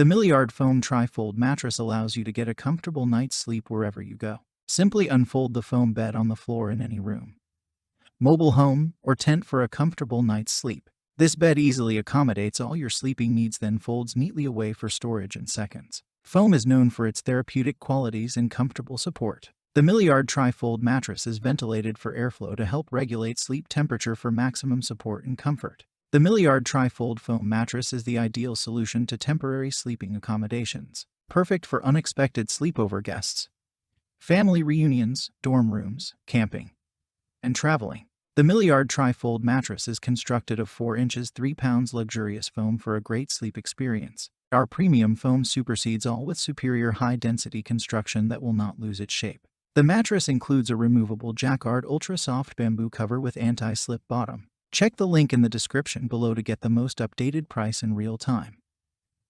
The Milliard Foam Tri-fold Mattress allows you to get a comfortable night's sleep wherever you go. Simply unfold the foam bed on the floor in any room, mobile home, or tent for a comfortable night's sleep. This bed easily accommodates all your sleeping needs, then folds neatly away for storage in seconds. Foam is known for its therapeutic qualities and comfortable support. The Milliard Tri-fold Mattress is ventilated for airflow to help regulate sleep temperature for maximum support and comfort. The Milliard Tri-fold Foam Mattress is the ideal solution to temporary sleeping accommodations, perfect for unexpected sleepover guests, family reunions, dorm rooms, camping, and traveling. The Milliard Tri-fold Mattress is constructed of 4 inches 3 pounds luxurious foam for a great sleep experience. Our premium foam supersedes all with superior high-density construction that will not lose its shape. The mattress includes a removable jacquard ultra-soft bamboo cover with anti-slip bottom. Check the link in the description below to get the most updated price in real time.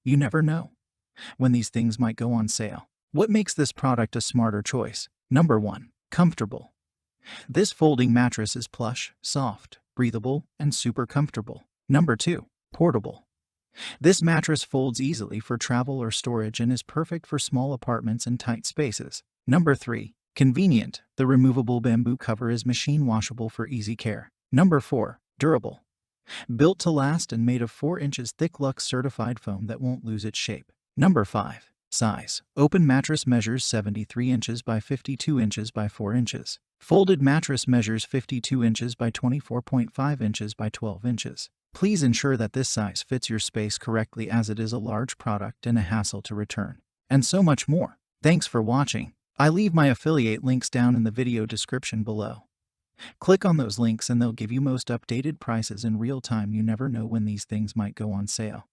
You never know when these things might go on sale. What makes this product a smarter choice? Number 1. Comfortable. This folding mattress is plush, soft, breathable, and super comfortable. Number 2. Portable. This mattress folds easily for travel or storage and is perfect for small apartments and tight spaces. Number 3. Convenient. The removable bamboo cover is machine washable for easy care. Number 4. Durable. Built to last and made of 4 inches thick luxe certified foam that won't lose its shape. Number 5. Size. Open mattress measures 73 inches by 52 inches by 4 inches. Folded mattress measures 52 inches by 24.5 inches by 12 inches. Please ensure that this size fits your space correctly, as it is a large product and a hassle to return. And so much more. Thanks for watching. I leave my affiliate links down in the video description below. Click on those links and they'll give you most updated prices in real time. You never know when these things might go on sale.